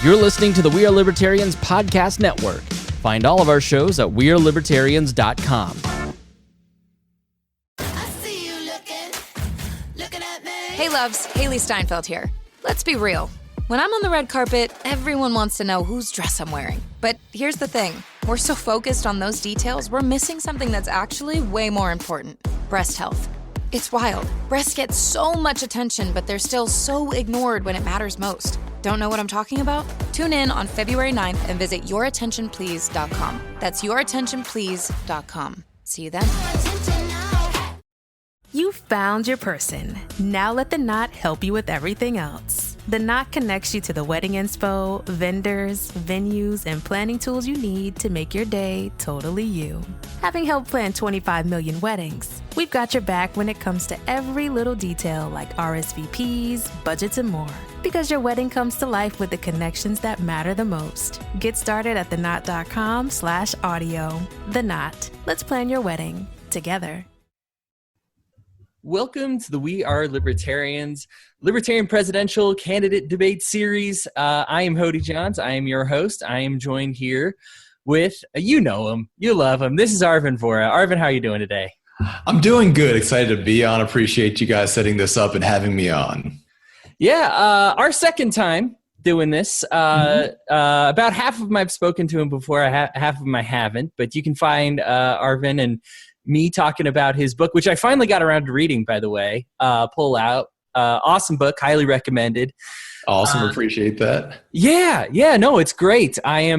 You're listening to the We Are Libertarians podcast network. Find all of our shows at wearelibertarians.com. Hey loves, Haley Steinfeld here. Let's be real. When I'm on the red carpet, everyone wants to know whose dress I'm wearing. But here's the thing. We're so focused on those details, we're missing something that's actually way more important. Breast health. It's wild. Breasts get so much attention, but they're still so ignored when it matters most. Don't know what I'm talking about? Tune in on February 9th and visit yourattentionplease.com. That's yourattentionplease.com. See you then. You found your person. Now let the Knot help you with everything else. The Knot connects you to the wedding inspo, vendors, venues, and planning tools you need to make your day totally you. Having helped plan 25 million weddings, we've got your back when it comes to every little detail like RSVPs, budgets, and more. Because your wedding comes to life with the connections that matter the most. Get started at theknot.com/audio. The Knot. Let's plan your wedding together. Welcome to the We Are Libertarians Libertarian Presidential Candidate Debate Series. I am Hody Johns. I am your host. I am joined here with, you know him, you love him. This is Arvin Vohra. Arvin, how are you doing today? I'm doing good. Excited to be on. Appreciate you guys setting this up and having me on. Yeah, our second time doing this. About half of them I've spoken to him before. Half of them I haven't. But you can find Arvin and me talking about his book, which I finally got around to reading, by the way. Pull Out. Awesome book. Highly recommended. Awesome. Appreciate that. Yeah. No, it's great. I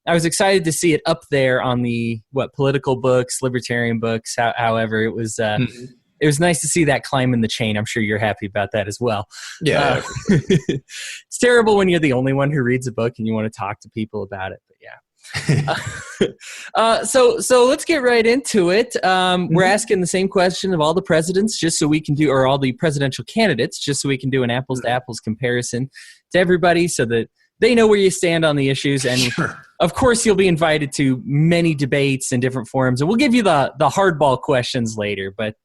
was excited to see it up there on the political books, libertarian books. However, it was it was nice to see that climb in the chain. I'm sure you're happy about that as well. Yeah. It's terrible when you're the only one who reads a book and you want to talk to people about it. But yeah. So let's get right into it. We're asking the same question of all the presidents, just so we can do, or all the presidential candidates, just so we can do an apples to apples comparison to everybody, so that they know where you stand on the issues. And of course, you'll be invited to many debates in different forums, and we'll give you the hardball questions later. But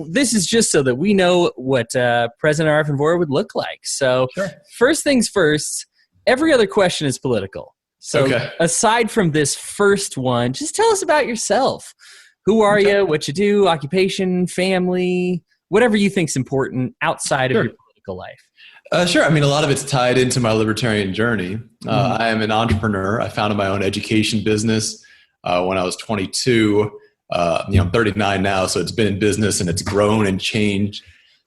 this is just so that we know what President Arvin Vohra would look like. So first things first, every other question is political. So aside from this first one, just tell us about yourself. Who are you? What you do? Occupation, family, whatever you think's important outside of your political life. Sure. I mean, a lot of it's tied into my libertarian journey. I am an entrepreneur. I founded my own education business when I was 22. I'm 39 now, so it's been in business and it's grown and changed.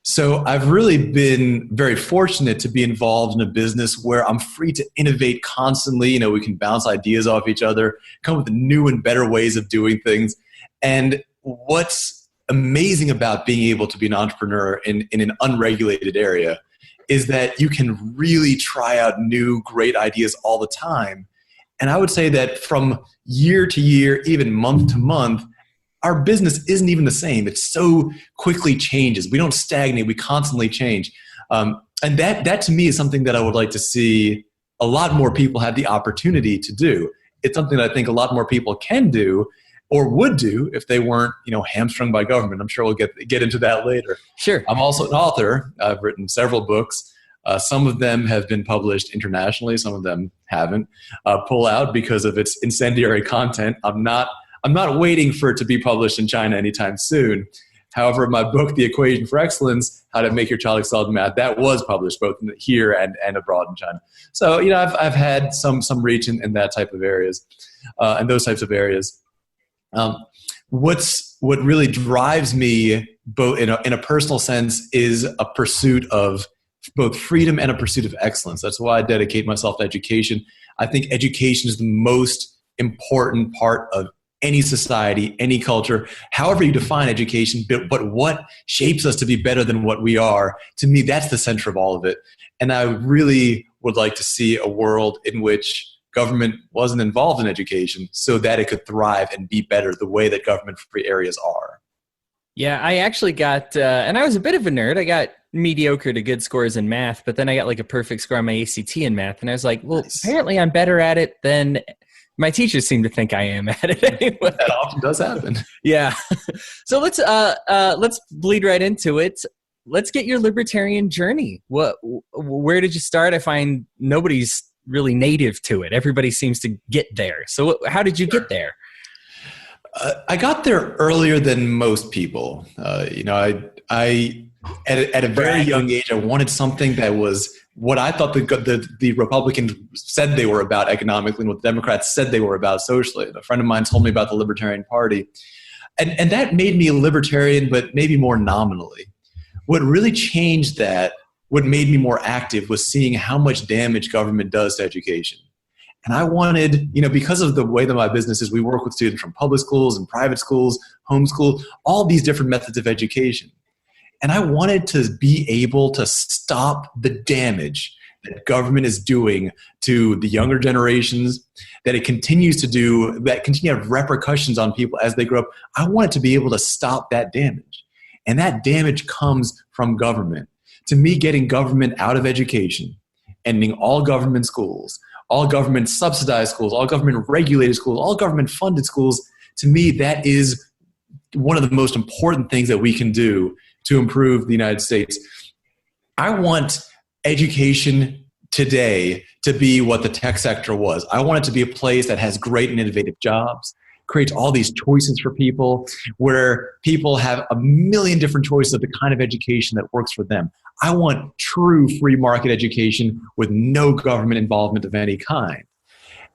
So I've really been very fortunate to be involved in a business where I'm free to innovate constantly. We can bounce ideas off each other, come with new and better ways of doing things. And what's amazing about being able to be an entrepreneur in an unregulated area is that you can really try out new, great ideas all the time. And I would say that from year to year, even month to month, our business isn't even the same. It so quickly changes. We don't stagnate. We constantly change. And that to me is something that I would like to see a lot more people have the opportunity to do. It's something that I think a lot more people can do or would do if they weren't, hamstrung by government. I'm sure we'll get into that later. Sure. I'm also an author. I've written several books. Some of them have been published internationally. Some of them haven't. Pull Out because of its incendiary content. I'm not waiting for it to be published in China anytime soon. However, my book, The Equation for Excellence, How to Make Your Child Excel in Math, that was published both here and abroad in China. So, I've had some reach in that type of areas, and those types of areas. What really drives me, both in a personal sense, is a pursuit of both freedom and a pursuit of excellence. That's why I dedicate myself to education. I think education is the most important part of any society, any culture, however you define education, but what shapes us to be better than what we are. To me, that's the center of all of it. And I really would like to see a world in which government wasn't involved in education so that it could thrive and be better the way that government-free areas are. Yeah, I actually got, and I was a bit of a nerd. I got mediocre to good scores in math, but then I got like a perfect score on my ACT in math. And I was like, well, apparently I'm better at it than my teachers seem to think I am at it anyway. That often does happen. Yeah. So let's bleed right into it. let's get your libertarian journey. Where did you start? I find nobody's really native to it. Everybody seems to get there. So how did you get there? I got there earlier than most people. I at a very young age, I wanted something that was what I thought the Republicans said they were about economically and what the Democrats said they were about socially. A friend of mine told me about the Libertarian Party. And that made me a libertarian, but maybe more nominally. What really changed that, what made me more active, was seeing how much damage government does to education. And I wanted, because of the way that my business is, we work with students from public schools and private schools, homeschool, all these different methods of education. And I wanted to be able to stop the damage that government is doing to the younger generations, that it continues to do, that continue to have repercussions on people as they grow up. I wanted to be able to stop that damage. And that damage comes from government. To me, getting government out of education, ending all government schools, all government subsidized schools, all government regulated schools, all government funded schools, to me, that is one of the most important things that we can do to improve the United States. I want education today to be what the tech sector was. I want it to be a place that has great and innovative jobs, creates all these choices for people, where people have a million different choices of the kind of education that works for them. I want true free market education with no government involvement of any kind.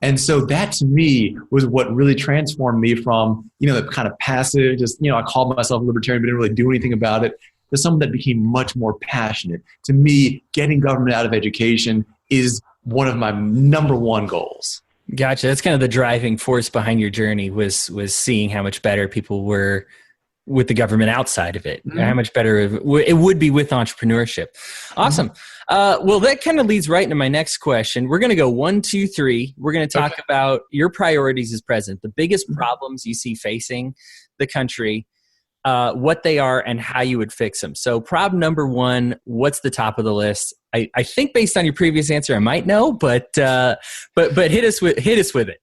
And so that, to me, was what really transformed me from, the kind of passive, just, I called myself a libertarian, but didn't really do anything about it, to someone that became much more passionate. To me, getting government out of education is one of my number one goals. Gotcha. That's kind of the driving force behind your journey, was seeing how much better people were with the government outside of it, how much better it would be with entrepreneurship. Awesome. Well, that kind of leads right into my next question. We're going to go 1, 2, 3. We're going to talk about your priorities as president, the biggest problems you see facing the country, what they are, and how you would fix them. So problem number 1, what's the top of the list? I think based on your previous answer, I might know, but hit us with it.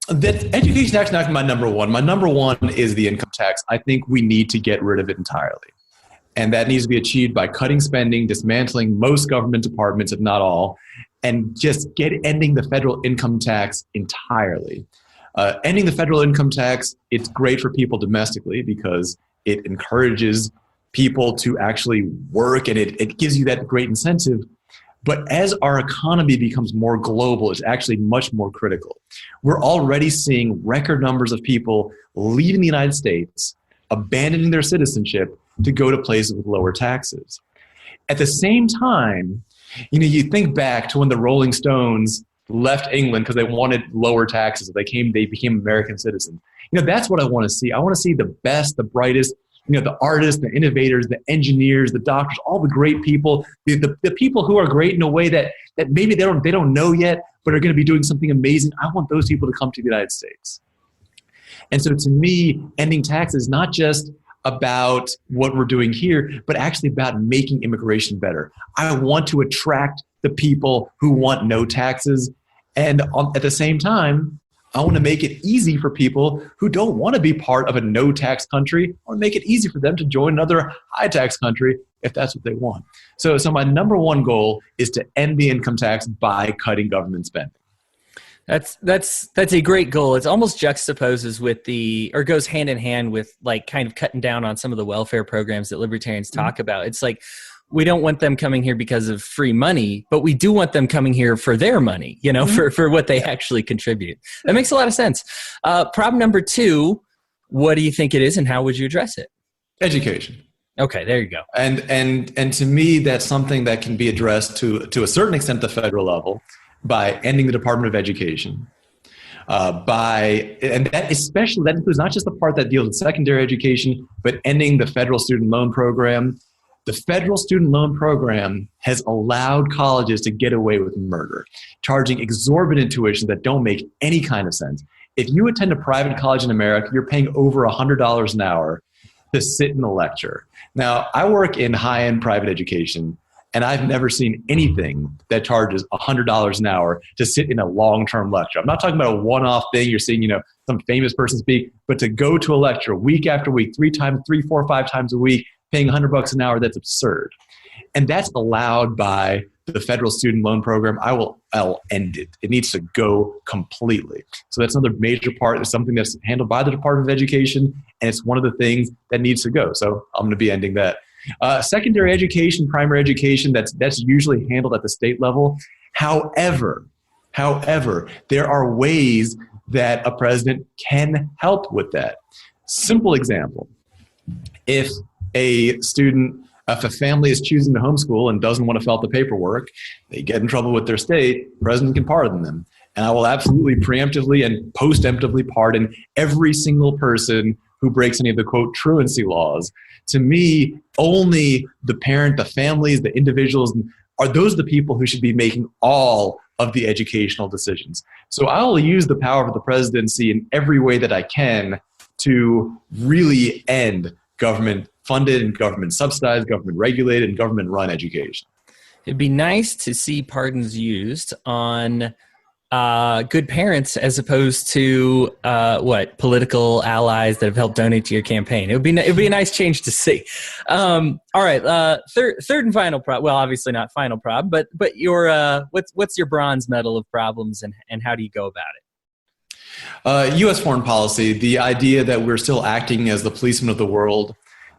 That education tax is not my number one. My number one is the income tax. I think we need to get rid of it entirely. And that needs to be achieved by cutting spending, dismantling most government departments, if not all, and just ending the federal income tax entirely. Ending the federal income tax, it's great for people domestically because it encourages people to actually work, and it gives you that great incentive. But as our economy becomes more global, it's actually much more critical. We're already seeing record numbers of people leaving the United States, abandoning their citizenship to go to places with lower taxes. At the same time, you think back to when the Rolling Stones left England because they wanted lower taxes. They became American citizens. That's what I want to see. I want to see the best, the brightest, the artists, the innovators, the engineers, the doctors, all the great people, the people who are great in a way that maybe they don't know yet, but are going to be doing something amazing. I want those people to come to the United States. And so to me, ending taxes is not just about what we're doing here, but actually about making immigration better. I want to attract the people who want no taxes. And at the same time, I want to make it easy for people who don't want to be part of a no-tax country. I want to make it easy for them to join another high-tax country if that's what they want. So my number one goal is to end the income tax by cutting government spending. That's a great goal. It almost juxtaposes or goes hand in hand with like kind of cutting down on some of the welfare programs that libertarians talk about. It's like, we don't want them coming here because of free money, but we do want them coming here for their money, for what they actually contribute. That makes a lot of sense. Problem number 2, what do you think it is and how would you address it? Education. Okay, there you go. And to me, that's something that can be addressed to a certain extent at the federal level by ending the Department of Education. And that includes not just the part that deals with secondary education, but ending the federal student loan program. The federal student loan program has allowed colleges to get away with murder, charging exorbitant tuitions that don't make any kind of sense. If you attend a private college in America, you're paying over $100 an hour to sit in a lecture. Now, I work in high-end private education, and I've never seen anything that charges $100 an hour to sit in a long-term lecture. I'm not talking about a one-off thing. You're seeing, some famous person speak, but to go to a lecture week after week, 3, 4, 5 times a week, paying $100 an hour, that's absurd. And that's allowed by the federal student loan program. I'll end it. It needs to go completely. So that's another major part. It's something that's handled by the Department of Education, and it's one of the things that needs to go. So I'm going to be ending that. Secondary education, primary education, that's usually handled at the state level. However, there are ways that a president can help with that. Simple example. If a family is choosing to homeschool and doesn't want to fill out the paperwork, they get in trouble with their state, the president can pardon them. And I will absolutely preemptively and post-emptively pardon every single person who breaks any of the, quote, truancy laws. To me, only the parent, the families, the individuals, are those the people who should be making all of the educational decisions. So I will use the power of the presidency in every way that I can to really end government-funded and government-subsidized, government-regulated, and government-run education. It'd be nice to see pardons used on good parents as opposed to political allies that have helped donate to your campaign. It would be a nice change to see. All right, third and final problem. Well, obviously not final problem, but your what's your bronze medal of problems, and how do you go about it? U.S. foreign policy, the idea that we're still acting as the policemen of the world,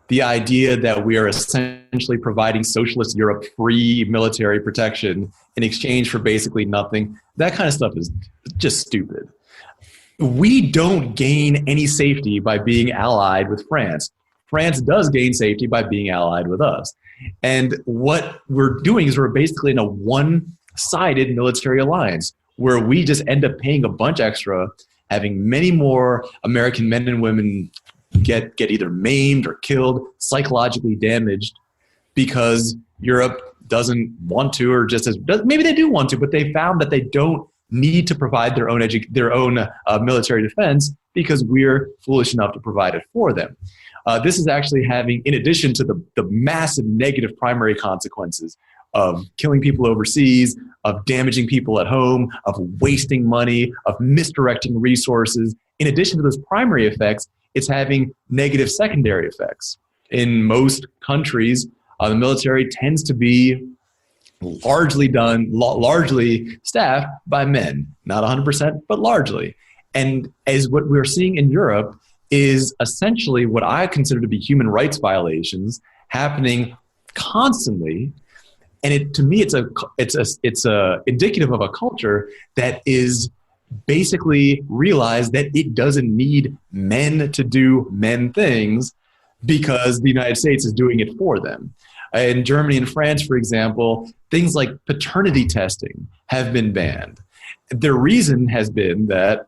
the idea that we are essentially providing socialist Europe free military protection in exchange for basically nothing, that kind of stuff is just stupid. We don't gain any safety by being allied with France. France does gain safety by being allied with us. And what we're doing is we're basically in a one-sided military alliance where we just end up paying a bunch extra, having many more American men and women get either maimed or killed, psychologically damaged, because Europe doesn't want to, or maybe they do want to, but they found that they don't need to provide their own military defense because we're foolish enough to provide it for them. This is actually having, in addition to the massive negative primary consequences of killing people overseas, of damaging people at home, of wasting money, of misdirecting resources. In addition to those primary effects, it's having negative secondary effects. In most countries, the military tends to be largely staffed by men. Not 100%, but largely. And as what we're seeing in Europe is essentially what I consider to be human rights violations happening constantly. And to me, it's indicative of a culture that is basically realized that it doesn't need men to do men things because the United States is doing it for them. In Germany and France, for example, things like paternity testing have been banned. The reason has been that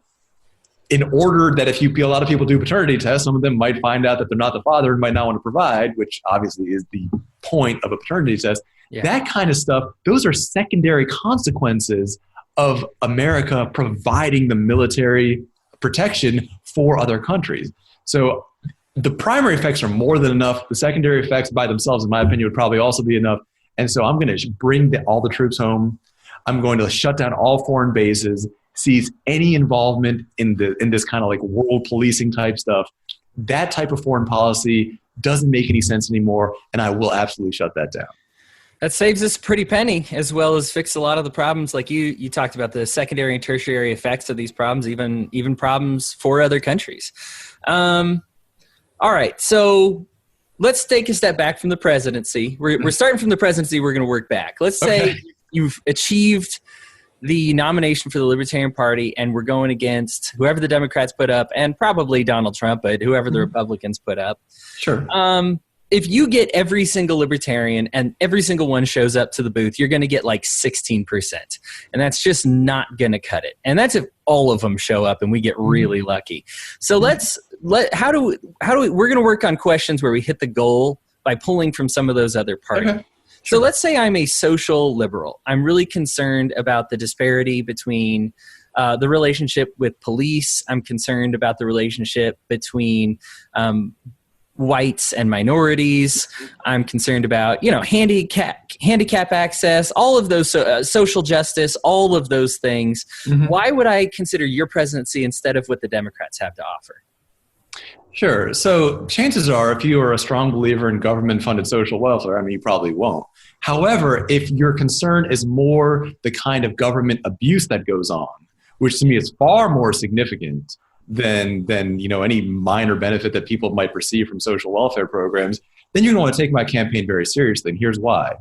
in order that if a lot of people do paternity tests, some of them might find out that they're not the father and might not want to provide, which obviously is the point of a paternity test. Yeah. That kind of stuff, those are secondary consequences of America providing the military protection for other countries. So the primary effects are more than enough. The secondary effects by themselves, in my opinion, would probably also be enough. And so I'm going to bring all the troops home. I'm going to shut down all foreign bases, seize any involvement in this kind of like world policing type stuff. That type of foreign policy doesn't make any sense anymore, and I will absolutely shut that down. That saves us a pretty penny, as well as fix a lot of the problems. Like you talked about the secondary and tertiary effects of these problems, even problems for other countries. All right, so let's take a step back from the presidency. We're starting from the presidency. We're going to work back. Let's say you've achieved the nomination for the Libertarian Party, and we're going against whoever the Democrats put up, and probably Donald Trump, but whoever the Republicans put up. Sure. If you get every single libertarian and every single one shows up to the booth, you're going to get like 16%. And that's just not going to cut it. And that's if all of them show up and we get really lucky. So we're going to work on questions where we hit the goal by pulling from some of those other parties. Okay. Sure. So let's say I'm a social liberal. I'm really concerned about the disparity between the relationship with police. I'm concerned about the relationship between whites and minorities. I'm concerned about, handicap access, all of those, social justice, all of those things. Mm-hmm. Why would I consider your presidency instead of what the Democrats have to offer? Sure. So chances are, if you are a strong believer in government-funded social welfare, I mean, you probably won't. However, if your concern is more the kind of government abuse that goes on, which to me is far more significant than any minor benefit that people might perceive from social welfare programs, then you're going to want to take my campaign very seriously. And here's why.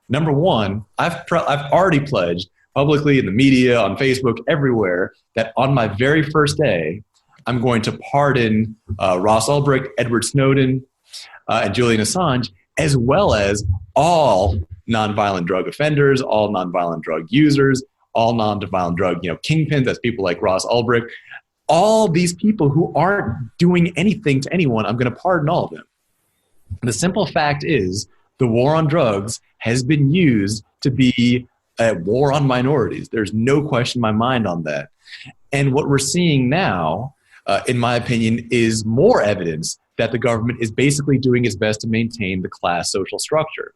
Number one, I've already pledged publicly in the media, on Facebook, everywhere, that on my very first day, I'm going to pardon Ross Ulbricht, Edward Snowden, and Julian Assange, as well as all nonviolent drug offenders, all nonviolent drug users, all nonviolent drug kingpins, that's people like Ross Ulbricht. All these people who aren't doing anything to anyone, I'm going to pardon all of them. The simple fact is the war on drugs has been used to be a war on minorities. There's no question in my mind on that. And what we're seeing now, in my opinion, is more evidence that the government is basically doing its best to maintain the class social structure.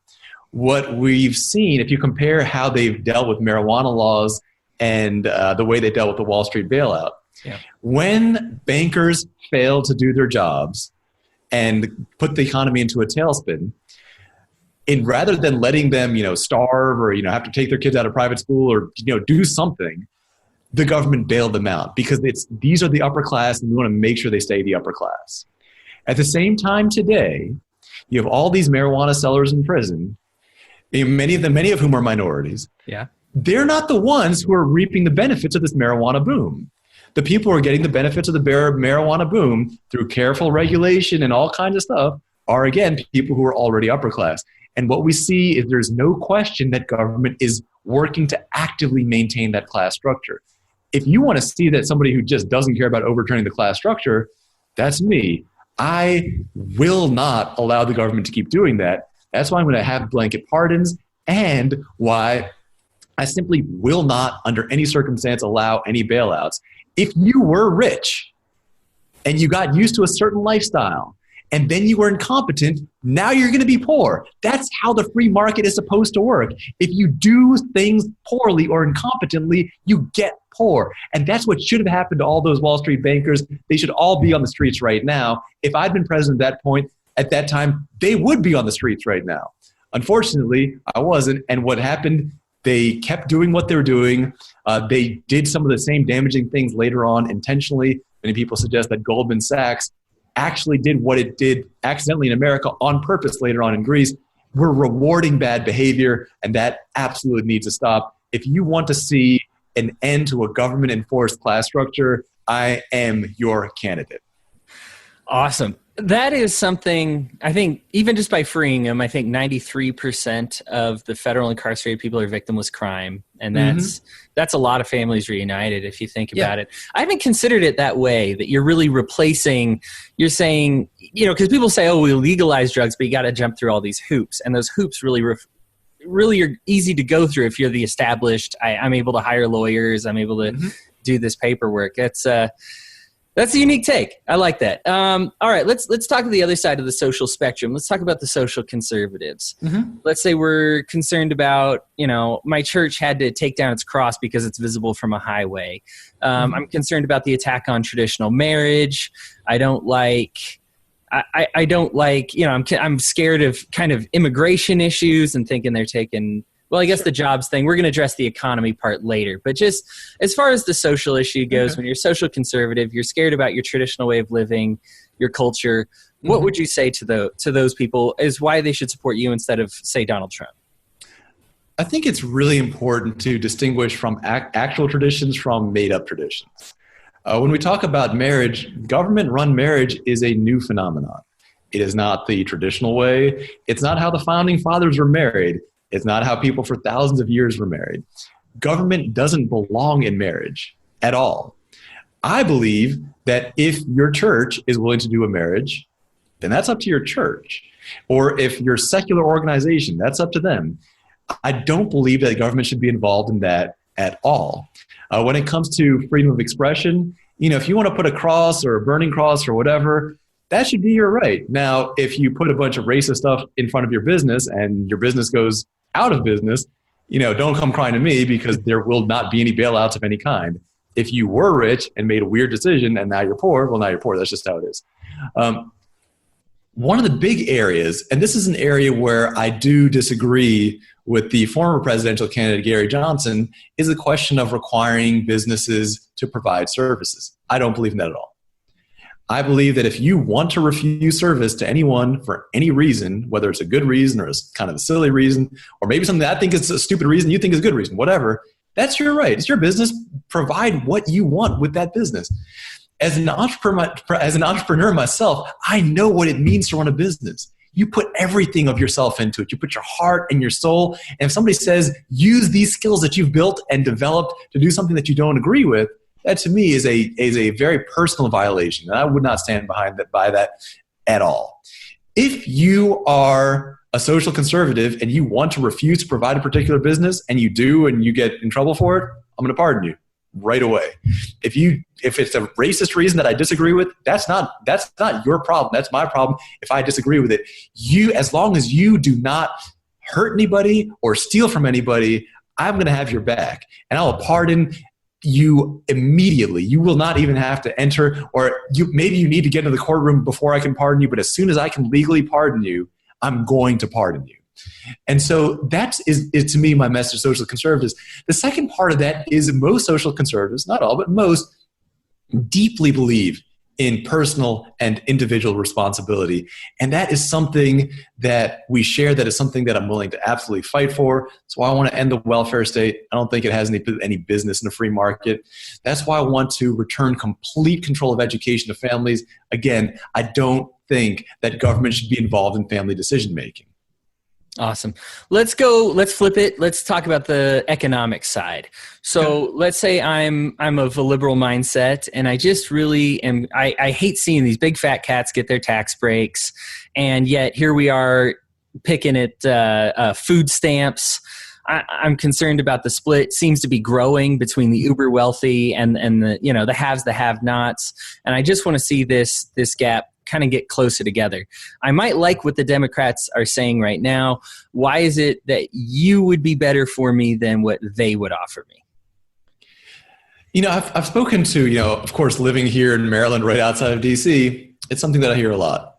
What we've seen, if you compare how they've dealt with marijuana laws and the way they dealt with the Wall Street bailout, when bankers fail to do their jobs and put the economy into a tailspin, and rather than letting them starve or have to take their kids out of private school or do something, the government bailed them out because these are the upper class and we want to make sure they stay the upper class. At the same time today, you have all these marijuana sellers in prison, many of whom are minorities. Yeah. They're not the ones who are reaping the benefits of this marijuana boom. The people who are getting the benefits of the marijuana boom through careful regulation and all kinds of stuff are, again, people who are already upper class. And what we see is there's no question that government is working to actively maintain that class structure. If you want to see that somebody who just doesn't care about overturning the class structure, that's me. I will not allow the government to keep doing that. That's why I'm going to have blanket pardons and why I simply will not, under any circumstance, allow any bailouts. If you were rich and you got used to a certain lifestyle and then you were incompetent, now you're going to be poor. That's how the free market is supposed to work. If you do things poorly or incompetently, you get poor. And that's what should have happened to all those Wall Street bankers. They should all be on the streets right now. If I'd been president at that time, they would be on the streets right now. Unfortunately, I wasn't. And what happened, they kept doing what they were doing. They did some of the same damaging things later on intentionally. Many people suggest that Goldman Sachs actually did what it did accidentally in America on purpose later on in Greece. We're rewarding bad behavior, and that absolutely needs to stop. If you want to see an end to a government-enforced class structure, I am your candidate. Awesome. That is something, I think, even just by freeing them, I think 93% of the federal incarcerated people are victimless crime. And that's a lot of families reunited if you think about it. I haven't considered it that way, that you're really replacing, you're saying, because people say, oh, we legalize drugs, but you got to jump through all these hoops. And those hoops really are easy to go through if you're the established, I'm able to hire lawyers, I'm able to do this paperwork. That's a unique take. I like that. All right, let's talk to the other side of the social spectrum. Let's talk about the social conservatives. Let's say we're concerned about, my church had to take down its cross because it's visible from a highway. I'm concerned about the attack on traditional marriage. I don't like, I'm scared of kind of immigration issues and thinking they're taking, well, I guess the jobs thing, we're going to address the economy part later. But just as far as the social issue goes, when you're social conservative, you're scared about your traditional way of living, your culture. What would you say to those people is why they should support you instead of, say, Donald Trump? I think it's really important to distinguish from actual traditions from made-up traditions. When we talk about marriage, government-run marriage is a new phenomenon. It is not the traditional way. It's not how the founding fathers were married. It's not how people for thousands of years were married. Government doesn't belong in marriage at all. I believe that if your church is willing to do a marriage, then that's up to your church. Or if your secular organization, that's up to them. I don't believe that government should be involved in that at all. When it comes to freedom of expression, if you want to put a cross or a burning cross or whatever, that should be your right. Now, if you put a bunch of racist stuff in front of your business and your business goes out of business, don't come crying to me because there will not be any bailouts of any kind. If you were rich and made a weird decision and now you're poor, well, now you're poor. That's just how it is. One of the big areas, and this is an area where I do disagree with the former presidential candidate Gary Johnson, is the question of requiring businesses to provide services. I don't believe in that at all. I believe that if you want to refuse service to anyone for any reason, whether it's a good reason or it's kind of a silly reason, or maybe something that I think is a stupid reason, you think is a good reason, whatever, that's your right. It's your business. Provide what you want with that business. As an entrepreneur myself, I know what it means to run a business. You put everything of yourself into it. You put your heart and your soul. And if somebody says, use these skills that you've built and developed to do something that you don't agree with, that to me is a very personal violation. And I would not stand by that at all. If you are a social conservative and you want to refuse to provide a particular business, and you do and you get in trouble for it, I'm going to pardon you right away. If it's a racist reason that I disagree with, that's not your problem. That's my problem if I disagree with it. As long as you do not hurt anybody or steal from anybody, I'm going to have your back. And I will pardon you immediately. You will not even have to enter, or maybe you need to get into the courtroom before I can pardon you, but as soon as I can legally pardon you, I'm going to pardon you. And so that is to me my message to social conservatives. The second part of that is most social conservatives, not all, but most, deeply believe in personal and individual responsibility. And that is something that we share, that is something that I'm willing to absolutely fight for. That's why I want to end the welfare state. I don't think it has any business in a free market. That's why I want to return complete control of education to families. Again, I don't think that government should be involved in family decision making. Awesome. Let's flip it. Let's talk about the economic side. So let's say I'm of a liberal mindset, and I just really am, I hate seeing these big fat cats get their tax breaks. And yet here we are picking at food stamps. I'm concerned about the split seems to be growing between the uber wealthy and the haves, the have-nots. And I just want to see this gap kind of get closer together. I might like what the Democrats are saying right now. Why is it that you would be better for me than what they would offer me? I've spoken to, of course, living here in Maryland, right outside of DC, it's something that I hear a lot.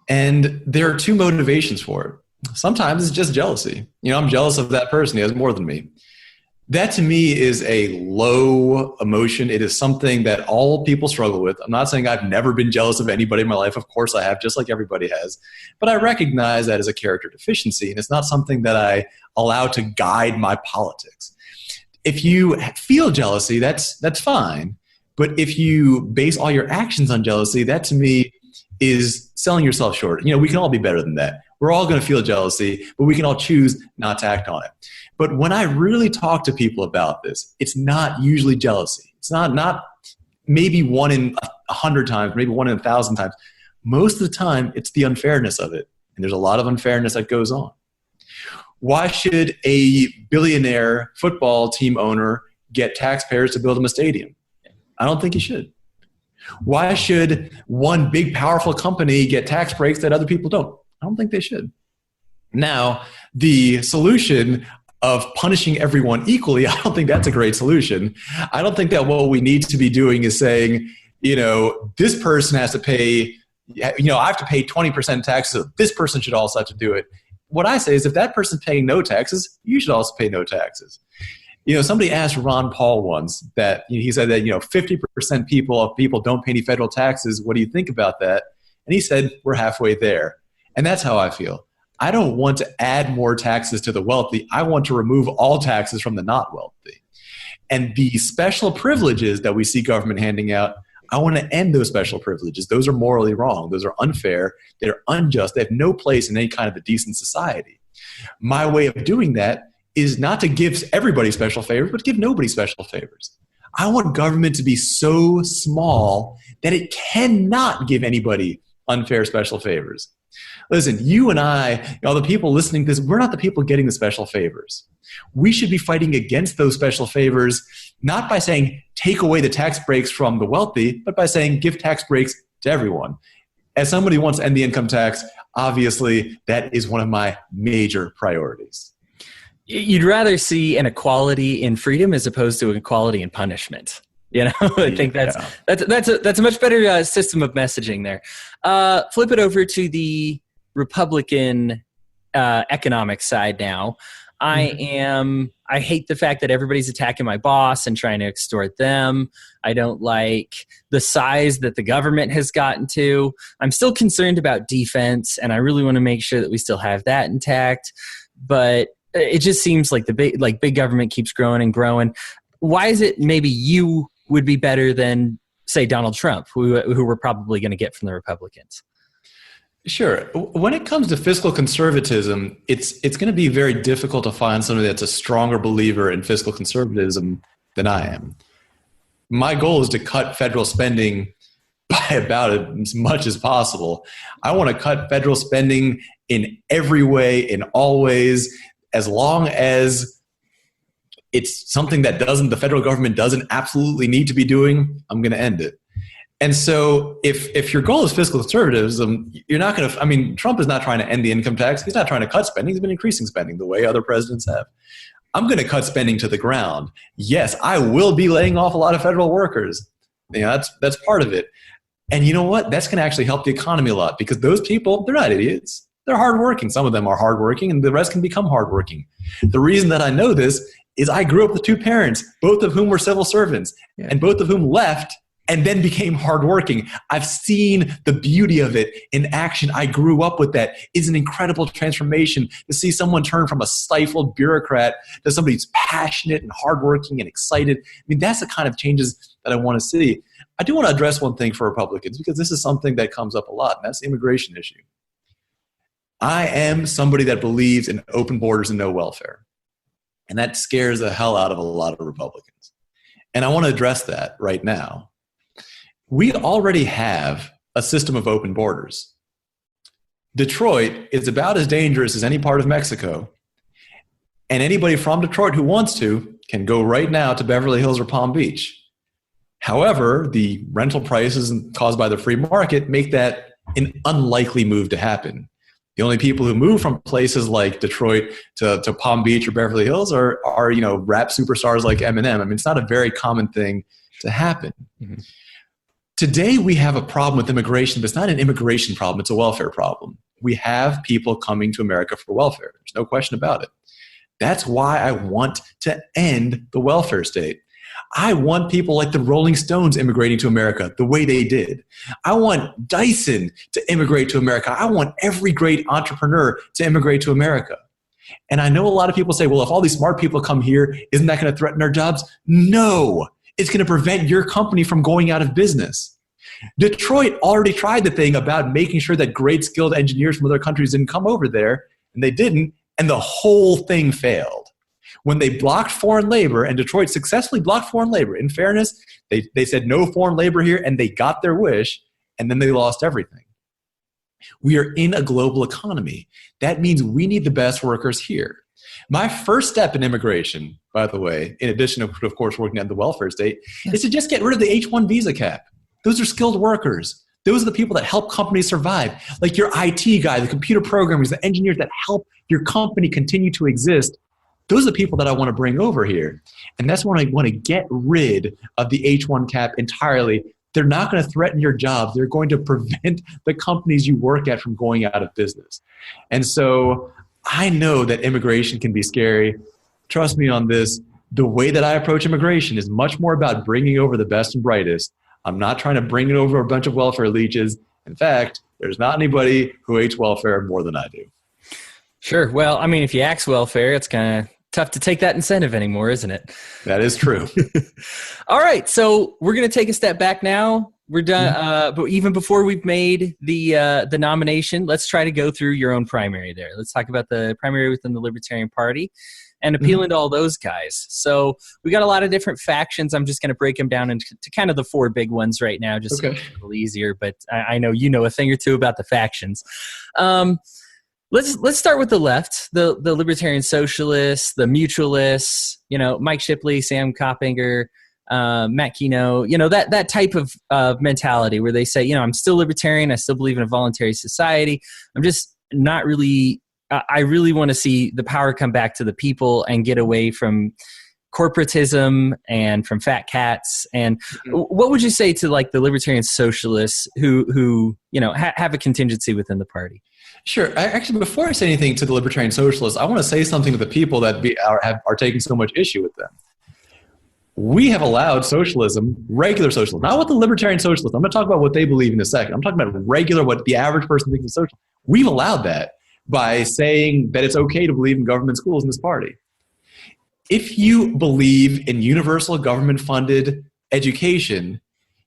And there are two motivations for it. Sometimes it's just jealousy. I'm jealous of that person. He has more than me. That to me is a low emotion. It is something that all people struggle with. I'm not saying I've never been jealous of anybody in my life. Of course I have, just like everybody has. But I recognize that as a character deficiency, and it's not something that I allow to guide my politics. If you feel jealousy, that's fine. But if you base all your actions on jealousy, that to me is selling yourself short. We can all be better than that. We're all going to feel jealousy, but we can all choose not to act on it. But when I really talk to people about this, it's not usually jealousy. It's not maybe 1 in 100 times, maybe 1 in 1,000 times. Most of the time, it's the unfairness of it. And there's a lot of unfairness that goes on. Why should a billionaire football team owner get taxpayers to build him a stadium? I don't think he should. Why should one big, powerful company get tax breaks that other people don't? I don't think they should. Now, the solution of punishing everyone equally, I don't think that's a great solution. I don't think that what we need to be doing is saying, this person has to pay, I have to pay 20% taxes, so this person should also have to do it. What I say is if that person's paying no taxes, you should also pay no taxes. Somebody asked Ron Paul once that, he said that, 50% people don't pay any federal taxes. What do you think about that? And he said, we're halfway there. And that's how I feel. I don't want to add more taxes to the wealthy. I want to remove all taxes from the not wealthy. And the special privileges that we see government handing out, I want to end those special privileges. Those are morally wrong. Those are unfair. They're unjust. They have no place in any kind of a decent society. My way of doing that is not to give everybody special favors, but to give nobody special favors. I want government to be so small that it cannot give anybody unfair special favors. Listen, you and I, the people listening to this, we're not the people getting the special favors. We should be fighting against those special favors, not by saying take away the tax breaks from the wealthy, but by saying give tax breaks to everyone. As somebody who wants to end the income tax, obviously that is one of my major priorities. You'd rather see an equality in freedom as opposed to an equality in punishment. I think that's a much better system of messaging there. Flip it over to the Republican economic side now. I hate the fact that everybody's attacking my boss and trying to extort them. I don't like the size that the government has gotten to. I'm still concerned about defense, and I really want to make sure that we still have that intact. But it just seems like big government keeps growing and growing. Why is it maybe you would be better than, say, Donald Trump, who we're probably going to get from the Republicans? Sure. When it comes to fiscal conservatism, it's going to be very difficult to find somebody that's a stronger believer in fiscal conservatism than I am. My goal is to cut federal spending by about as much as possible. I want to cut federal spending in every way, in all ways, as long as it's something that the federal government doesn't absolutely need to be doing, I'm going to end it. And so if your goal is fiscal conservatism, you're not going to, Trump is not trying to end the income tax. He's not trying to cut spending. He's been increasing spending the way other presidents have. I'm going to cut spending to the ground. Yes, I will be laying off a lot of federal workers. That's part of it. And you know what? That's going to actually help the economy a lot, because those people, they're not idiots. They're hardworking. Some of them are hardworking, and the rest can become hardworking. The reason that I know this is I grew up with two parents, both of whom were civil servants, and both of whom left and then became hardworking. I've seen the beauty of it in action. I grew up with that. It's an incredible transformation to see someone turn from a stifled bureaucrat to somebody who's passionate and hardworking and excited. That's the kind of changes that I want to see. I do want to address one thing for Republicans, because this is something that comes up a lot, and that's the immigration issue. I am somebody that believes in open borders and no welfare. And that scares the hell out of a lot of Republicans. And I want to address that right now. We already have a system of open borders. Detroit is about as dangerous as any part of Mexico. And anybody from Detroit who wants to can go right now to Beverly Hills or Palm Beach. However, the rental prices caused by the free market make that an unlikely move to happen. The only people who move from places like Detroit to Palm Beach or Beverly Hills are rap superstars like Eminem. It's not a very common thing to happen. Mm-hmm. Today, we have a problem with immigration, but it's not an immigration problem. It's a welfare problem. We have people coming to America for welfare. There's no question about it. That's why I want to end the welfare state. I want people like the Rolling Stones immigrating to America the way they did. I want Dyson to immigrate to America. I want every great entrepreneur to immigrate to America. And I know a lot of people say, well, if all these smart people come here, isn't that going to threaten our jobs? No. It's going to prevent your company from going out of business. Detroit already tried the thing about making sure that great skilled engineers from other countries didn't come over there, and they didn't, and the whole thing failed. When they blocked foreign labor, and Detroit successfully blocked foreign labor, in fairness, they said no foreign labor here, and they got their wish, and then they lost everything. We are in a global economy. That means we need the best workers here. My first step in immigration, by the way, in addition to, of course, working at the welfare state, is to just get rid of the H-1 visa cap. Those are skilled workers. Those are the people that help companies survive. Like your IT guy, the computer programmers, the engineers that help your company continue to exist. Those are the people that I want to bring over here. And that's when I want to get rid of the H-1 cap entirely. They're not going to threaten your jobs. They're going to prevent the companies you work at from going out of business. And so I know that immigration can be scary. Trust me on this. The way that I approach immigration is much more about bringing over the best and brightest. I'm not trying to bring it over a bunch of welfare leeches. In fact, there's not anybody who hates welfare more than I do. Sure. Well, if you axe welfare, it's kind of tough to take that incentive anymore, isn't it? That is true. All right. So we're going to take a step back now. We're done. But even before we've made the nomination, let's try to go through your own primary there. Let's talk about the primary within the Libertarian Party and appealing to all those guys. So we got a lot of different factions. I'm just going to break them down into kind of the four big ones right now, just so it's a little easier. But I know you know a thing or two about the factions. Let's start with the left, the Libertarian Socialists, the Mutualists, Mike Shipley, Sam Coppinger, Matt Keno, that type of mentality where they say, I'm still libertarian. I still believe in a voluntary society. I'm just not really, I really want to see the power come back to the people and get away from corporatism and from fat cats. And what would you say to like the libertarian socialists who have a contingency within the party? Sure. Actually, before I say anything to the libertarian socialists, I want to say something to the people that are taking so much issue with them. We have allowed socialism, regular socialism, not what the libertarian socialists. I'm going to talk about what they believe in a second. I'm talking about regular, what the average person thinks is social. We've allowed that by saying that it's okay to believe in government schools in this party. If you believe in universal government-funded education,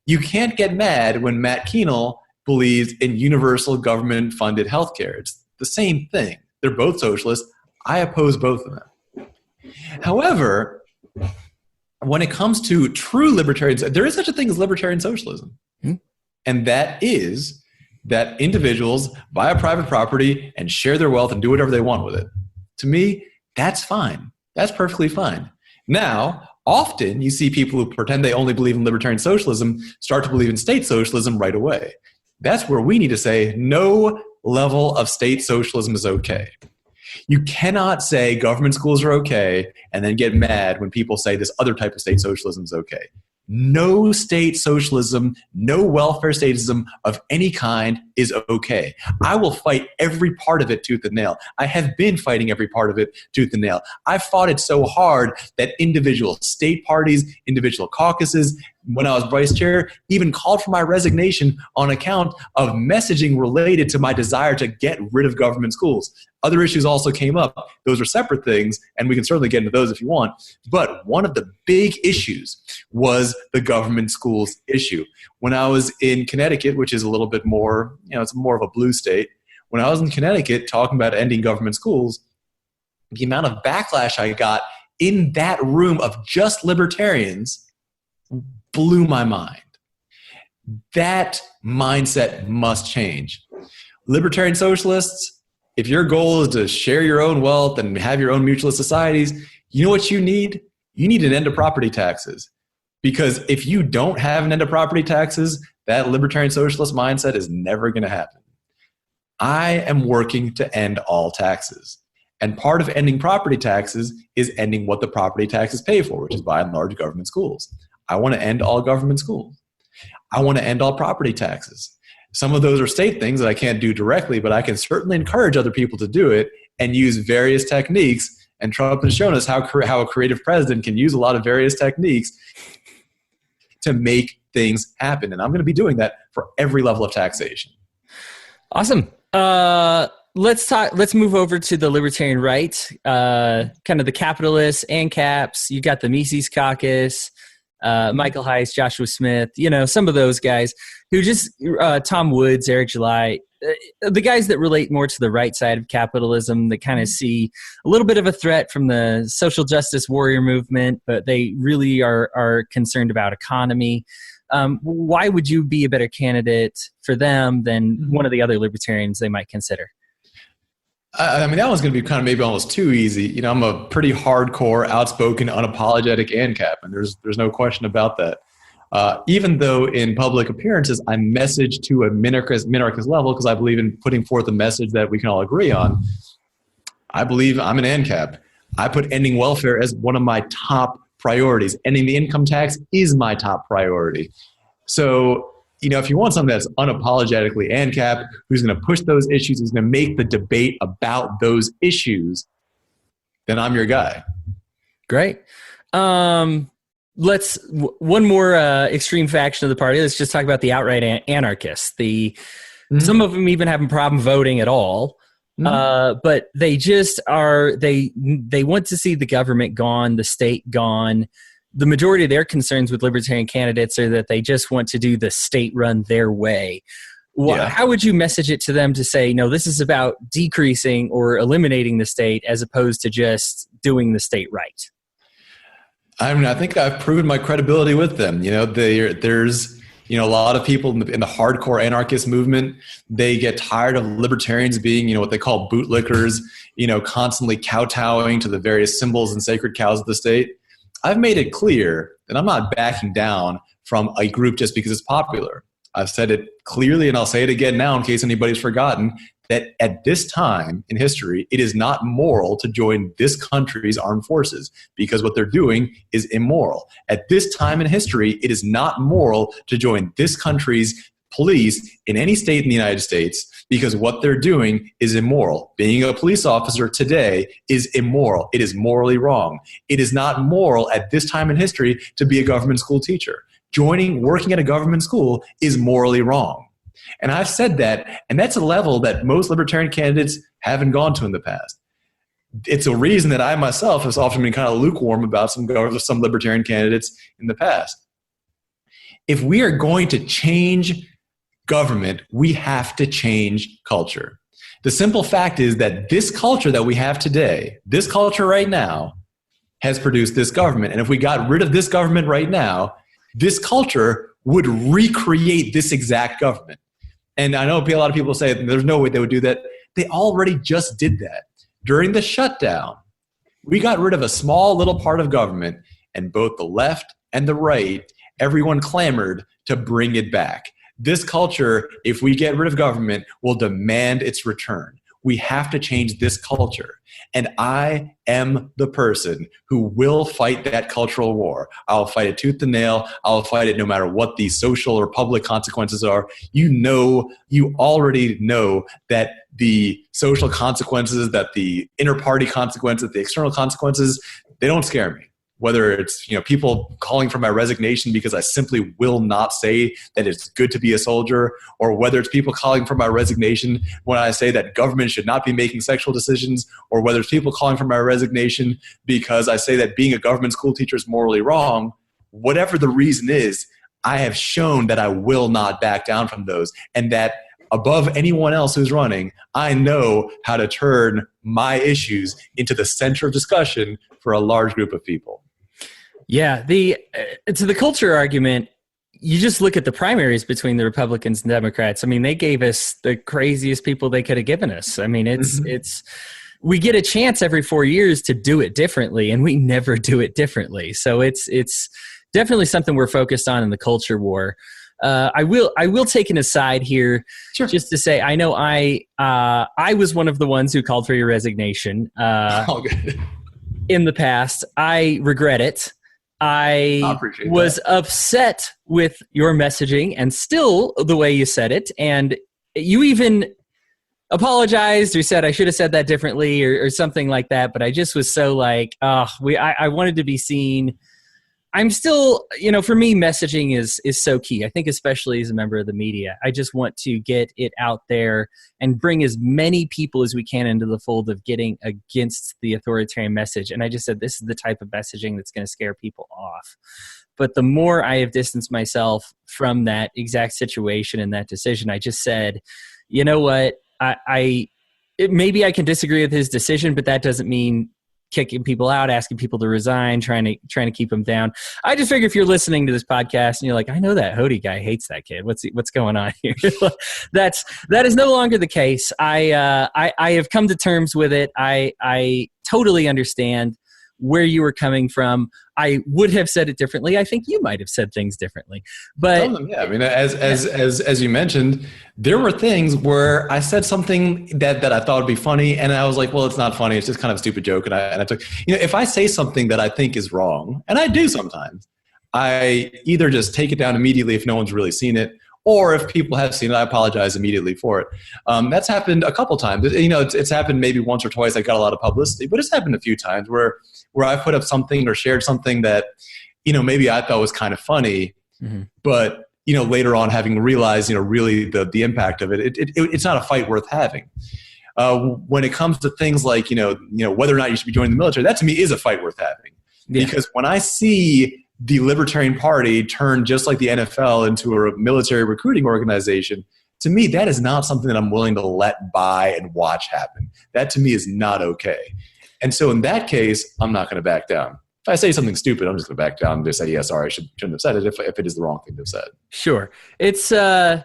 you can't get mad when Matt Kuehnel believes in universal government-funded healthcare. It's the same thing. They're both socialists. I oppose both of them. However, when it comes to true libertarians, there is such a thing as libertarian socialism. And that is that individuals buy a private property and share their wealth and do whatever they want with it. To me, that's fine. That's perfectly fine. Now, often you see people who pretend they only believe in libertarian socialism start to believe in state socialism right away. That's where we need to say no level of state socialism is okay. You cannot say government schools are okay and then get mad when people say this other type of state socialism is okay. No state socialism, no welfare statism of any kind is okay. I will fight every part of it tooth and nail. I have been fighting every part of it tooth and nail. I fought it so hard that individual state parties, individual caucuses, when I was vice chair, even called for my resignation on account of messaging related to my desire to get rid of government schools. Other issues also came up. Those are separate things, and we can certainly get into those if you want. But one of the big issues was the government schools issue. When I was in Connecticut, which is a little bit more, it's more of a blue state. When I was in Connecticut talking about ending government schools, the amount of backlash I got in that room of just libertarians blew my mind. That mindset must change. Libertarian socialists, if your goal is to share your own wealth and have your own mutualist societies, you know what you need? You need an end to property taxes. Because if you don't have an end to property taxes, that libertarian socialist mindset is never going to happen. I am working to end all taxes. And part of ending property taxes is ending what the property taxes pay for, which is by and large government schools. I want to end all government schools. I want to end all property taxes. Some of those are state things that I can't do directly, but I can certainly encourage other people to do it and use various techniques. And Trump has shown us how a creative president can use a lot of various techniques to make things happen. And I'm going to be doing that for every level of taxation. Awesome. Let's move over to the libertarian right, kind of the capitalists, ANCAPs. You got the Mises Caucus, Michael Heiss, Joshua Smith, some of those guys who just, Tom Woods, Eric July, the guys that relate more to the right side of capitalism, that kind of see a little bit of a threat from the social justice warrior movement, but they really are concerned about economy. Why would you be a better candidate for them than one of the other libertarians they might consider? I mean, that one's going to be kind of maybe almost too easy. I'm a pretty hardcore, outspoken, unapologetic ANCAP, and there's no question about that. Even though in public appearances I message to a minarchist level because I believe in putting forth a message that we can all agree on, I believe I'm an ANCAP. I put ending welfare as one of my top priorities. Ending the income tax is my top priority. So, if you want something that's unapologetically ANCAP, who's going to push those issues, who's going to make the debate about those issues, then I'm your guy. Great. One more extreme faction of the party. Let's just talk about the outright anarchists. Some of them even have a problem voting at all. But they just are, they want to see the government gone, the state gone. The majority of their concerns with libertarian candidates are that they just want to do the state run their way. How would you message it to them to say, no, this is about decreasing or eliminating the state as opposed to just doing the state right? I mean, I think I've proven my credibility with them. There's a lot of people in the hardcore anarchist movement, they get tired of libertarians being, what they call bootlickers, constantly kowtowing to the various symbols and sacred cows of the state. I've made it clear that I'm not backing down from a group just because it's popular. I've said it clearly, and I'll say it again now in case anybody's forgotten. that at this time in history, it is not moral to join this country's armed forces because what they're doing is immoral. At this time in history, it is not moral to join this country's police in any state in the United States because what they're doing is immoral. Being a police officer today is immoral. It is morally wrong. It is not moral at this time in history to be a government school teacher. Working at a government school is morally wrong. And I've said that, and that's a level that most libertarian candidates haven't gone to in the past. It's a reason that I myself have often been kind of lukewarm about some libertarian candidates in the past. If we are going to change government, we have to change culture. The simple fact is that this culture that we have today, this culture right now, has produced this government. And if we got rid of this government right now, this culture would recreate this exact government. And I know a lot of people say there's no way they would do that. They already just did that. During the shutdown, we got rid of a small little part of government, and both the left and the right, everyone clamored to bring it back. This culture, if we get rid of government, will demand its return. We have to change this culture. And I am the person who will fight that cultural war. I'll fight it tooth and nail. I'll fight it no matter what the social or public consequences are. You already know that the social consequences, that the inter-party consequences, the external consequences, they don't scare me. Whether it's people calling for my resignation because I simply will not say that it's good to be a soldier, or whether it's people calling for my resignation when I say that government should not be making sexual decisions, or whether it's people calling for my resignation because I say that being a government school teacher is morally wrong, whatever the reason is, I have shown that I will not back down from those, and that above anyone else who's running, I know how to turn my issues into the center of discussion for a large group of people. Yeah, to the culture argument, you just look at the primaries between the Republicans and Democrats. I mean, they gave us the craziest people they could have given us. I mean, we get a chance every 4 years to do it differently, and we never do it differently. So it's definitely something we're focused on in the culture war. I will take an aside here, sure, just to say I know I was one of the ones who called for your resignation in the past. I regret it. I was upset with your messaging and still the way you said it. And you even apologized or said I should have said that differently or something like that. But I just was so like, I wanted to be seen. I'm still, for me, messaging is so key. I think especially as a member of the media, I just want to get it out there and bring as many people as we can into the fold of getting against the authoritarian message. And I just said, this is the type of messaging that's going to scare people off. But the more I have distanced myself from that exact situation and that decision, I just said, you know what, maybe I can disagree with his decision, but that doesn't mean kicking people out, asking people to resign, trying to keep them down. I just figure if you're listening to this podcast and you're like, I know that Hody guy hates that kid. What's going on here? That is no longer the case. I have come to terms with it. I totally understand where you were coming from. I would have said it differently. I think you might have said things differently. But yeah, I mean, as you mentioned, there were things where I said something that I thought would be funny, and I was like, well, it's not funny. It's just kind of a stupid joke. And I took, if I say something that I think is wrong, and I do sometimes, I either just take it down immediately if no one's really seen it, or if people have seen it, I apologize immediately for it. That's happened a couple times. It's happened maybe once or twice. I got a lot of publicity, but it's happened a few times where I put up something or shared something that, maybe I thought was kind of funny, mm-hmm. but, later on having realized, really the impact of it, it's not a fight worth having. When it comes to things like, whether or not you should be joining the military, that to me is a fight worth having. Yeah. Because when I see the Libertarian Party turn just like the NFL into a military recruiting organization, to me, that is not something that I'm willing to let by and watch happen. That to me is not okay. And so in that case, I'm not going to back down. If I say something stupid, I'm just going to back down and just say, yeah, sorry, I shouldn't have said it if it is the wrong thing to have said. Sure. It's, I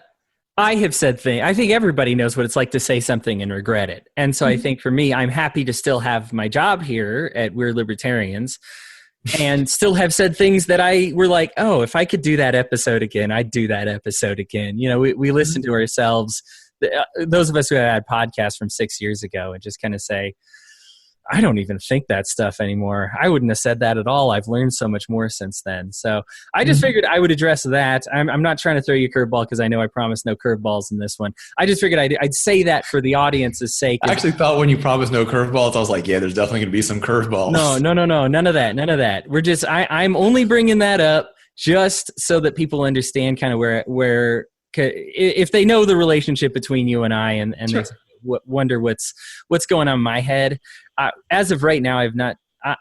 have said things. I think everybody knows what it's like to say something and regret it. And so I think for me, I'm happy to still have my job here at We're Libertarians and still have said things that I were like, oh, if I could do that episode again, I'd do that episode again. We listen to ourselves those of us who had podcasts from 6 years ago and just kind of say, I don't even think that stuff anymore. I wouldn't have said that at all. I've learned so much more since then. So I just figured I would address that. I'm not trying to throw you a curveball because I know I promised no curveballs in this one. I just figured I'd say that for the audience's sake. I actually thought when you promised no curveballs, I was like, yeah, there's definitely going to be some curveballs. No. None of that. We're just, I'm only bringing that up just so that people understand kind of where if they know the relationship between you and I and Sure. they wonder what's going on in my head. As of right now,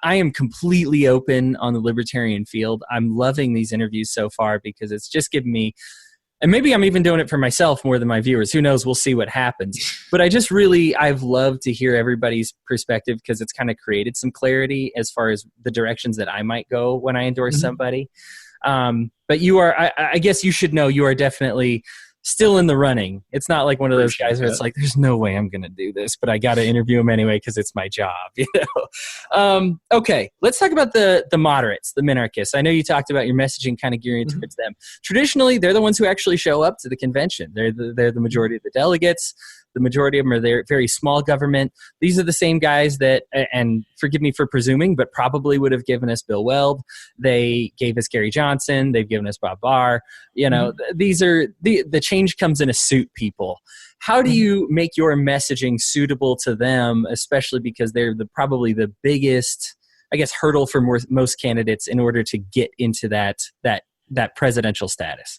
I am completely open on the libertarian field. I'm loving these interviews so far because it's just given me, and maybe I'm even doing it for myself more than my viewers. Who knows? We'll see what happens. But I've loved to hear everybody's perspective because it's kind of created some clarity as far as the directions that I might go when I endorse somebody. But you are, I guess you should know, you are definitely still in the running. It's not like one of those guys where it's like, there's no way I'm going to do this, but I got to interview him anyway because it's my job. Okay, let's talk about the moderates, the minarchists. I know you talked about your messaging kind of gearing towards them. Traditionally, they're the ones who actually show up to the convention. They're the majority of the delegates. The majority of them are there, very small government. These are the same guys that, and forgive me for presuming, but probably would have given us Bill Weld. They gave us Gary Johnson. They've given us Bob Barr. These are the change comes in a suit people. How do you make your messaging suitable to them, especially because they're probably the biggest, I guess, hurdle for most candidates in order to get into that presidential status?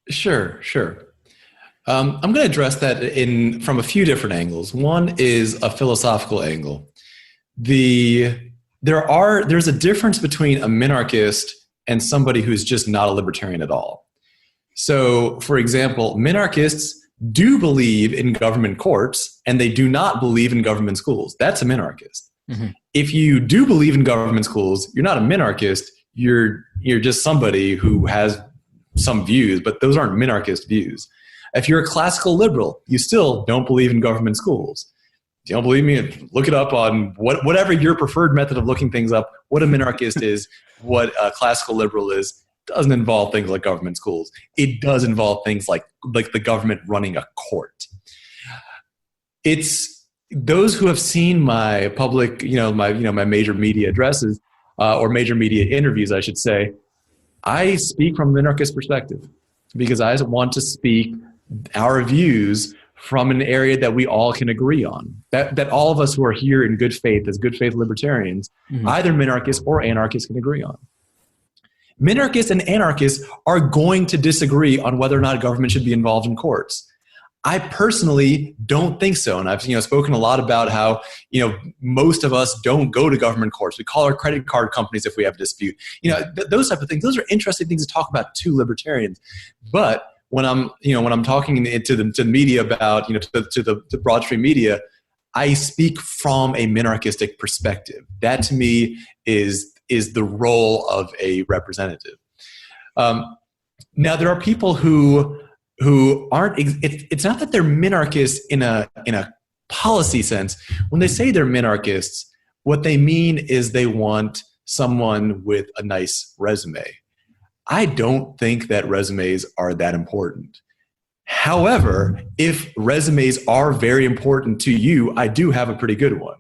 Sure. I'm going to address that from a few different angles. One is a philosophical angle. There's a difference between a minarchist and somebody who's just not a libertarian at all. So, for example, minarchists do believe in government courts and they do not believe in government schools. That's a minarchist. Mm-hmm. If you do believe in government schools, you're not a minarchist. You're just somebody who has some views, but those aren't minarchist views. If you're a classical liberal, you still don't believe in government schools. You don't believe me? Look it up on whatever your preferred method of looking things up, what a minarchist is, what a classical liberal is. Doesn't involve things like government schools. It does involve things like the government running a court. It's those who have seen my public, my major media addresses or major media interviews, I should say. I speak from a minarchist perspective because I want to speak our views from an area that we all can agree on, that all of us who are here in good faith as good faith libertarians, either minarchists or anarchists can agree on. Minarchists and anarchists are going to disagree on whether or not government should be involved in courts. I personally don't think so. And I've spoken a lot about how most of us don't go to government courts. We call our credit card companies if we have a dispute. Those type of things. Those are interesting things to talk about to libertarians. But when I'm talking to the media about to the broad stream media, I speak from a minarchistic perspective. That to me is the role of a representative. Now there are people who aren't. It's not that they're minarchists in a policy sense. When they say they're minarchists, what they mean is they want someone with a nice resume. I don't think that resumes are that important. However, if resumes are very important to you, I do have a pretty good one.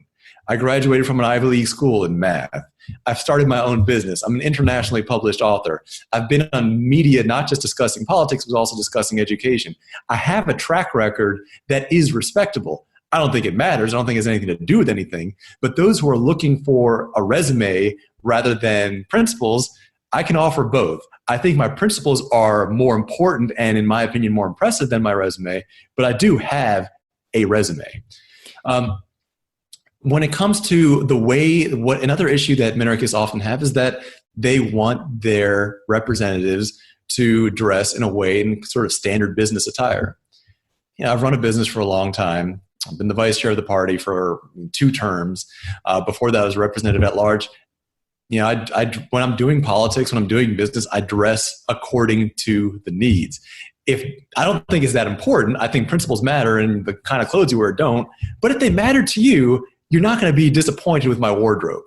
I graduated from an Ivy League school in math. I've started my own business. I'm an internationally published author. I've been on media not just discussing politics, but also discussing education. I have a track record that is respectable. I don't think it matters. I don't think it has anything to do with anything. But those who are looking for a resume rather than principles, I can offer both. I think my principles are more important and, in my opinion, more impressive than my resume, but I do have a resume. When it comes to another issue that minarchists often have is that they want their representatives to dress in a way in sort of standard business attire. I've run a business for a long time. I've been the vice chair of the party for 2 terms. Before that, I was representative at large. When I'm doing politics, when I'm doing business, I dress according to the needs. I don't think it's that important. I think principles matter and the kind of clothes you wear don't. But if they matter to you, you're not going to be disappointed with my wardrobe.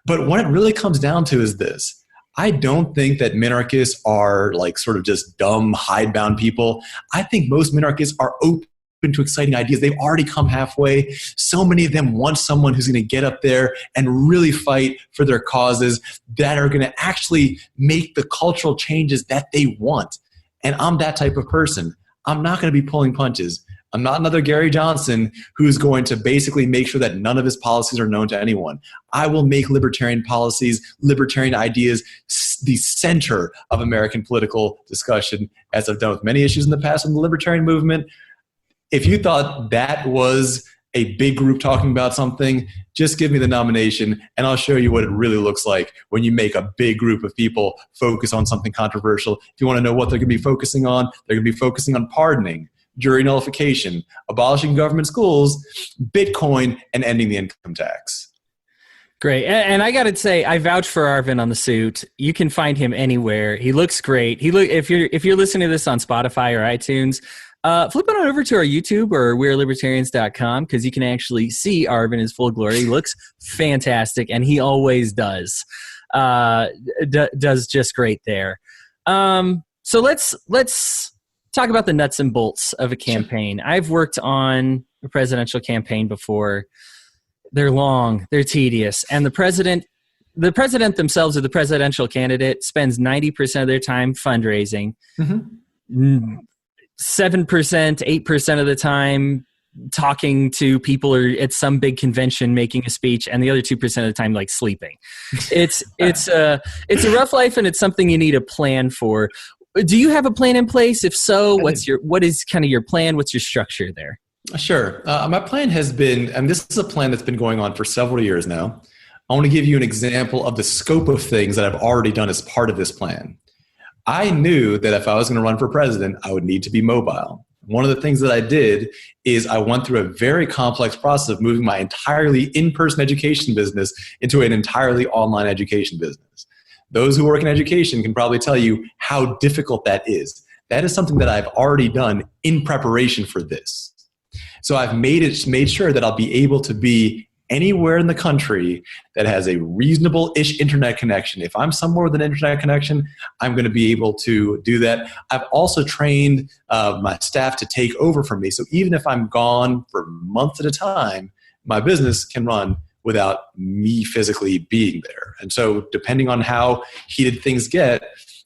But what it really comes down to is this. I don't think that minarchists are like sort of just dumb, hidebound people. I think most minarchists are open to exciting ideas. They've already come halfway. So many of them want someone who's going to get up there and really fight for their causes that are going to actually make the cultural changes that they want. And I'm that type of person. I'm not going to be pulling punches. I'm not another Gary Johnson who's going to basically make sure that none of his policies are known to anyone. I will make libertarian policies, libertarian ideas the center of American political discussion, as I've done with many issues in the past in the libertarian movement. If you thought that was a big group talking about something, just give me the nomination and I'll show you what it really looks like when you make a big group of people focus on something controversial. If you want to know what they're going to be focusing on, they're going to be focusing on pardoning, jury nullification, abolishing government schools, Bitcoin, and ending the income tax. Great. And I got to say, I vouch for Arvin on the suit. You can find him anywhere. He looks great. If you're listening to this on Spotify or iTunes, flip it on over to our YouTube or we'relibertarians.com because you can actually see Arvin in his full glory. He looks fantastic, and he always does. Does just great there. So let's talk about the nuts and bolts of a campaign. I've worked on a presidential campaign before. They're long, they're tedious, and the president themselves, or the presidential candidate, spends 90% of their time fundraising. 7%, 8% of the time talking to people or at some big convention making a speech, and the other 2% of the time like sleeping. It's a rough life, and it's something you need a plan for. Do you have a plan in place? If so, what is kind of your plan? What's your structure there? Sure. My plan has been, and this is a plan that's been going on for several years now. I want to give you an example of the scope of things that I've already done as part of this plan. I knew that if I was going to run for president, I would need to be mobile. One of the things that I did is I went through a very complex process of moving my entirely in-person education business into an entirely online education business. Those who work in education can probably tell you how difficult that is. That is something that I've already done in preparation for this. So I've made sure that I'll be able to be anywhere in the country that has a reasonable-ish internet connection. If I'm somewhere with an internet connection, I'm going to be able to do that. I've also trained my staff to take over from me. So even if I'm gone for months at a time, my business can run without me physically being there. And so depending on how heated things get,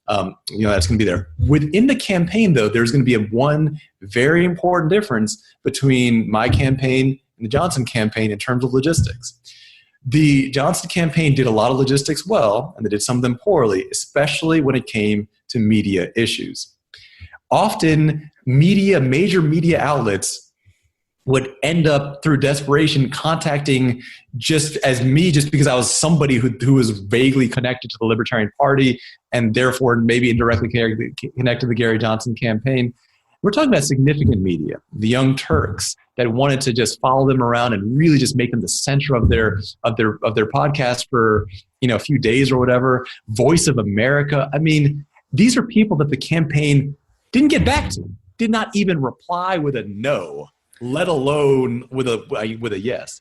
that's going to be there. Within the campaign, though, there's going to be one very important difference between my campaign and the Johnson campaign in terms of logistics. The Johnson campaign did a lot of logistics well, and they did some of them poorly, especially when it came to media issues. Often, major media outlets would end up through desperation contacting just because I was somebody who was vaguely connected to the Libertarian Party and therefore maybe indirectly connected to the Gary Johnson campaign. We're talking about significant media, the Young Turks, that wanted to just follow them around and really just make them the center of their podcast for a few days or whatever. Voice of America. I mean, these are people that the campaign didn't get back to, did not even reply with a no, let alone with a yes.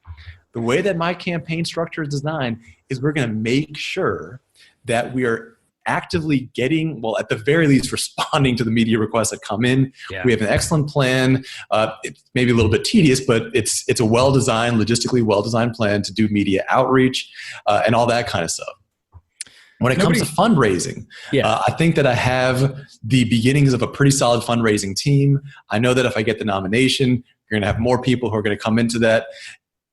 The way that my campaign structure is designed is we're going to make sure that we are actively getting, at the very least, responding to the media requests that come in. Yeah. We have an excellent plan. It's maybe a little bit tedious, but it's a well-designed, logistically well-designed plan to do media outreach and all that kind of stuff. When it comes to fundraising, I think that I have the beginnings of a pretty solid fundraising team. I know that if I get the nomination, you're going to have more people who are going to come into that.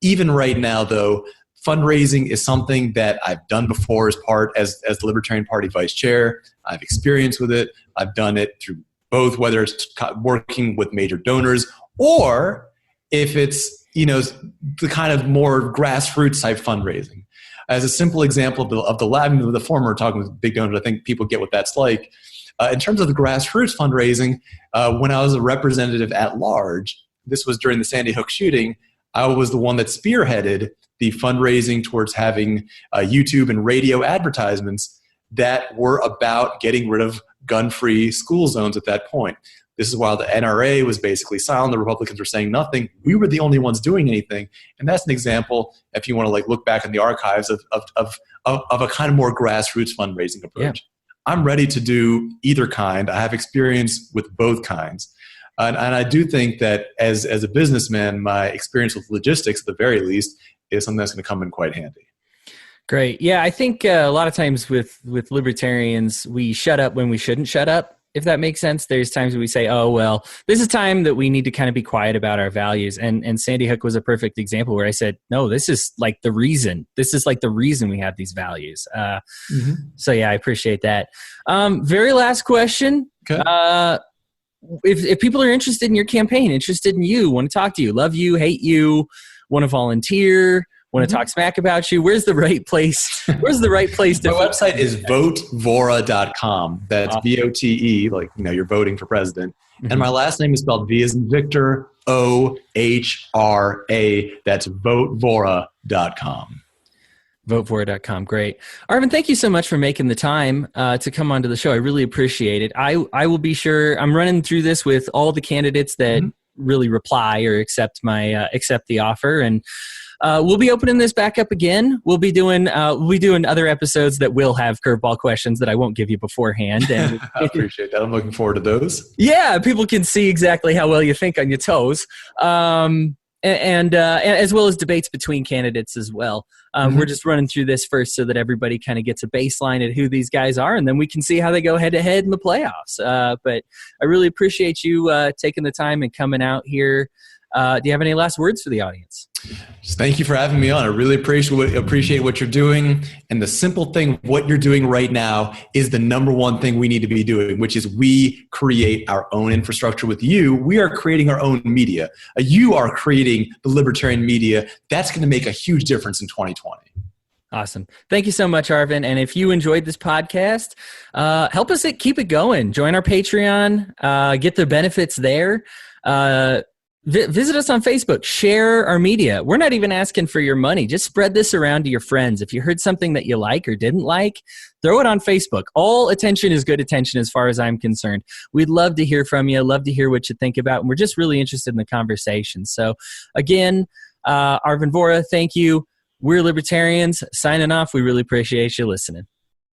Even right now, though, fundraising is something that I've done before as the Libertarian Party vice chair. I've experience with it. I've done it through both, whether it's working with major donors or if it's, the kind of more grassroots type fundraising. As a simple example of the former, talking with big donors, I think people get what that's like. In terms of the grassroots fundraising, when I was a representative at large, this was during the Sandy Hook shooting, I was the one that spearheaded the fundraising towards having YouTube and radio advertisements that were about getting rid of gun-free school zones at that point. This is while the NRA was basically silent, the Republicans were saying nothing. We were the only ones doing anything, and that's an example, if you want to look back in the archives of a kind of more grassroots fundraising approach. Yeah. I'm ready to do either kind. I have experience with both kinds. And I do think that as a businessman, my experience with logistics, at the very least, is something that's going to come in quite handy. Great. Yeah, I think a lot of times with libertarians, we shut up when we shouldn't shut up, if that makes sense. There's times we say, oh, well, this is time that we need to kind of be quiet about our values. And Sandy Hook was a perfect example where I said, no, this is like the reason. This is like the reason we have these values. So, yeah, I appreciate that. Very last question. Okay. If people are interested in your campaign, interested in you, want to talk to you, love you, hate you, want to volunteer, want to talk smack about you, where's the right place? Where's the right place to? My website is votevohra.com. That's VOTE, like, you're voting for president. And my last name is spelled V as in Victor, OHRA. That's votevohra.com. Votevohra.com. Great. Arvin, thank you so much for making the time to come onto the show. I really appreciate it. I will be sure, I'm running through this with all the candidates that really reply or accept the offer. And we'll be opening this back up again. We'll be doing other episodes that will have curveball questions that I won't give you beforehand. And I appreciate that. I'm looking forward to those. Yeah, people can see exactly how well you think on your toes. And as well as debates between candidates as well. We're just running through this first so that everybody kind of gets a baseline at who these guys are, and then we can see how they go head-to-head in the playoffs. But I really appreciate you taking the time and coming out here. Do you have any last words for the audience? Just thank you for having me on. I really appreciate what you're doing. And the simple thing, what you're doing right now is the number one thing we need to be doing, which is we create our own infrastructure with you. We are creating our own media. You are creating the libertarian media. That's going to make a huge difference in 2020. Awesome. Thank you so much, Arvin. And if you enjoyed this podcast, help us keep it going. Join our Patreon, get the benefits there. Visit us on Facebook, share our media. We're not even asking for your money. Just spread this around to your friends. If you heard something that you like or didn't like, throw it on Facebook. All attention is good attention as far as I'm concerned. We'd love to hear from you, love to hear what you think about, and we're just really interested in the conversation. So again, Arvin Vohra, thank you. We're Libertarians signing off. We really appreciate you listening.